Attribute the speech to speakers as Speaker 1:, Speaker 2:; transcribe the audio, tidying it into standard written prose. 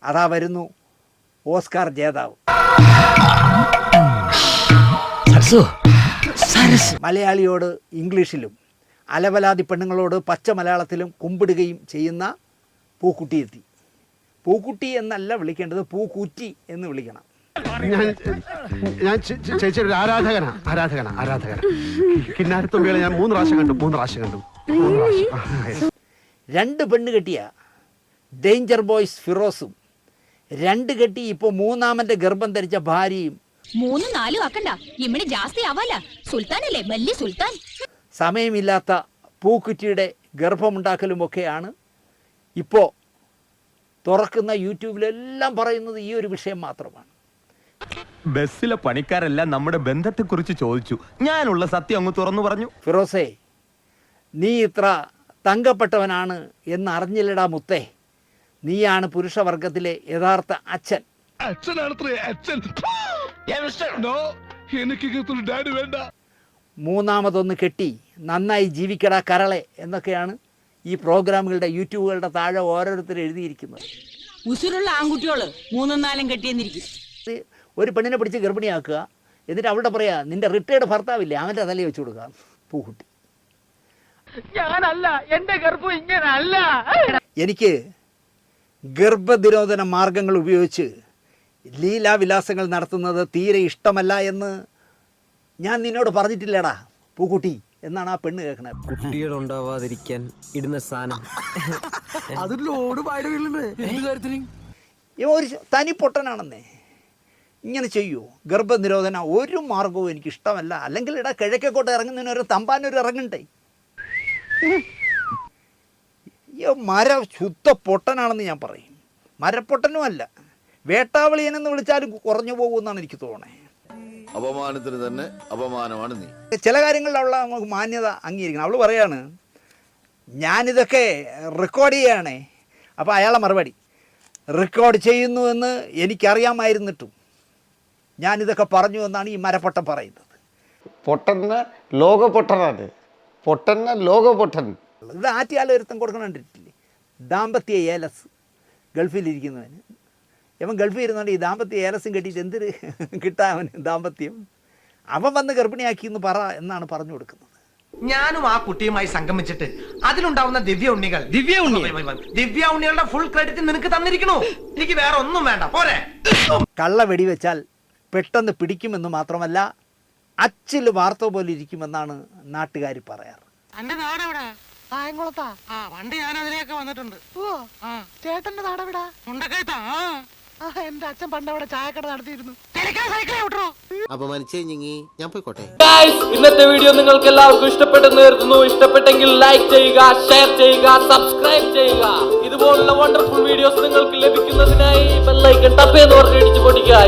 Speaker 1: അതാ വരുന്നു ഓസ്കാർ ജേതാവ്. മലയാളിയോട് ഇംഗ്ലീഷിലും അലവലാതി പെണ്ണുങ്ങളോട് പച്ച മലയാളത്തിലും കുമ്പിടുകയും ചെയ്യുന്ന പൂക്കുട്ടി എത്തി. പൂക്കുട്ടി എന്നല്ല വിളിക്കേണ്ടത്, പൂക്കുറ്റി എന്ന് വിളിക്കണം.
Speaker 2: ഞാൻ ചേച്ചിയുടെ ഒരു ആരാധകനാ. കിന്നാരത്തുമ്പികളെ ഞാൻ 3 പ്രാവശ്യം കണ്ടു.
Speaker 1: 2 പെണ്ണ് കെട്ടിയ ഡേഞ്ചർ ബോയ്സ് ഫിറോസും 2 കെട്ടി ഇപ്പോൾ 3ാമന്റെ ഗർഭം ധരിച്ച ഭാര്യയും
Speaker 3: 3-4 ആക്കണ്ട, ഇമ്മണി ജാസ്തി ആവാല. സുൽത്താനല്ലേ, വലിയ സുൽത്താൻ.
Speaker 1: സമയമില്ലാത്ത പൂക്കുറ്റിയുടെ ഗർഭമുണ്ടാക്കലുമൊക്കെയാണ് ഇപ്പോൾ തുറക്കുന്ന യൂട്യൂബിലെല്ലാം പറയുന്നത് ഈ ഒരു വിഷയം മാത്രമാണ്.
Speaker 4: ബസ്സിലെ പണിക്കാരെല്ലാം നമ്മുടെ ബന്ധത്തെക്കുറിച്ച് ചോദിച്ചു. ഞാനുള്ള സത്യം അങ്ങ് തുറന്നു പറഞ്ഞു.
Speaker 1: ഫിറോസേ, നീ ഇത്ര തങ്കപ്പെട്ടവനാണ് എന്ന് അറിഞ്ഞില്ലടാ മുത്തേ. നീയാണ് പുരുഷവർഗത്തിലെ യഥാർത്ഥ അച്ഛൻ. മൂന്നാമതൊന്ന് കെട്ടി നന്നായി ജീവിക്കടാ കരളെ എന്നൊക്കെയാണ് ഈ പ്രോഗ്രാമുകളുടെ യൂട്യൂബുകളുടെ താഴെ ഓരോരുത്തർ എഴുതിയിരിക്കുന്നത്.
Speaker 5: ഉസുരുള്ള ആൺകുട്ടികള് 3-4 കെട്ടിയെന്നിരിക്കും.
Speaker 1: ഒരു പെണ്ണിനെ പിടിച്ച് ഗർഭിണിയാക്കുക, എന്നിട്ട് അവിടെ പറയാ നിന്റെ റിട്ടയർഡ് ഭർത്താവില്ലേ അവൻ്റെ തലയിൽ വെച്ച് കൊടുക്കുക. പൂക്കുട്ടി,
Speaker 6: ഞാനല്ല, എന്റെ ഗർഭം ഇങ്ങനല്ല.
Speaker 1: എനിക്ക് ഗർഭനിരോധന മാർഗങ്ങൾ ഉപയോഗിച്ച് ലീലാവിലാസങ്ങൾ നടത്തുന്നത് തീരെ ഇഷ്ടമല്ല എന്ന് ഞാൻ നിന്നോട് പറഞ്ഞിട്ടില്ലടാ പൂക്കുട്ടി എന്നാണ് ആ പെണ്ണ് കേൾക്കണത്.
Speaker 7: കുട്ടികളുണ്ടാവാതിരിക്കാൻ ഇടുന്ന സാധനം
Speaker 1: ഒരു തനി പൊട്ടനാണെന്നേ. ഇങ്ങനെ ചെയ്യൂ ഗർഭനിരോധന ഒരു മാർഗവും എനിക്ക് ഇഷ്ടമല്ല. അല്ലെങ്കിൽ ഇടാ കിഴക്കേക്കോട്ട് ഇറങ്ങുന്നതിനൊരു തമ്പാനൊരു ഇറങ്ങണ്ടേ. ഈ മര ശുദ്ധ പൊട്ടനാണെന്ന് ഞാൻ പറയും. മരപ്പൊട്ടനും അല്ല, വേട്ടാവളിയനെന്ന് വിളിച്ചാലും കുറഞ്ഞു പോകുമെന്നാണ് എനിക്ക് തോന്നണേ.
Speaker 8: അപമാനത്തിന് തന്നെ അപമാനമാണ് നീ.
Speaker 1: ചില കാര്യങ്ങളിലുള്ള നമുക്ക് മാന്യത അംഗീകരിക്കണം. അവൾ പറയാണ് ഞാനിതൊക്കെ റെക്കോർഡ് ചെയ്യുകയാണേ. അപ്പോൾ അയാളെ മറുപടി, റെക്കോർഡ് ചെയ്യുന്നു എന്ന് എനിക്കറിയാമായിരുന്നിട്ടും ഞാനിതൊക്കെ പറഞ്ഞു എന്നാണ് ഈ മരപ്പൊട്ടൻ പറയുന്നത്.
Speaker 2: പൊട്ടന് ലോകപൊട്ടനാണ്, പൊട്ടന് ലോകപൊട്ടൻ.
Speaker 1: ഇത് ആറ്റിയാൽ ഒരുത്തം കൊടുക്കണ്ടിട്ടില്ലേ, ദാമ്പത്യ ഏലസ് ഗൾഫിലിരിക്കുന്നവന്. അവൻ ഗൾഫിൽ ഇരുന്നുകൊണ്ട് ഈ ദാമ്പത്യ ഏലസും കെട്ടിയിട്ട് എന്തൊരു കിട്ടാൻ അവന് ദാമ്പത്യം. അവൻ വന്ന് ഗർഭിണിയാക്കി എന്ന് പറ എന്നാണ് പറഞ്ഞു കൊടുക്കുന്നത്.
Speaker 6: ഞാനും ആ കുട്ടിയുമായി സംഗമിച്ചിട്ട് അതിലുണ്ടാവുന്ന ദിവ്യ ഉണ്ണികളുടെ ഫുൾ ക്രെഡിറ്റ് നിനക്ക് തന്നിരിക്കണു. എനിക്ക് വേറെ ഒന്നും വേണ്ട, പോരെ.
Speaker 1: കള്ള വെടിവെച്ചാൽ പെട്ടെന്ന് പിടിക്കുമെന്ന് മാത്രമല്ല അച്ചിൽ വാർത്ത പോലെ ഇരിക്കുമെന്നാണ് നാട്ടുകാർ പറയാറ്.
Speaker 9: എന്റെ നാടെവിടാ? കായംകുളത്താ. പണ്ട് ഞാൻ അതിലേക്ക് വന്നിട്ടുണ്ട്. ചേട്ടന്റെ നാടെവിടാ? മുണ്ടക്കയത്താ. എന്റെ അച്ഛൻ പണ്ട് അവിടെ ചായക്കട നടത്തിയിരുന്നു.
Speaker 7: അപമാനിച്ചേ ഞാൻ പോയിക്കോട്ടെ.
Speaker 10: ഇന്നത്തെ വീഡിയോ നിങ്ങൾക്ക് എല്ലാവർക്കും ഇഷ്ടപ്പെട്ടെന്ന് കരുതുന്നു. ഇഷ്ടപ്പെട്ടെങ്കിൽ ലൈക്ക് ചെയ്യുക, ഷെയർ ചെയ്യുക, സബ്സ്ക്രൈബ് ചെയ്യുക. ഇതുപോലുള്ള വണ്ടർഫുൾ വീഡിയോസ് നിങ്ങൾക്ക് ലഭിക്കുന്നതിനായി ബെൽ ഐക്കൺ ടപ്പ് എന്ന് പറഞ്ഞ് ഇടിച്ചു പൊടിക്കുക.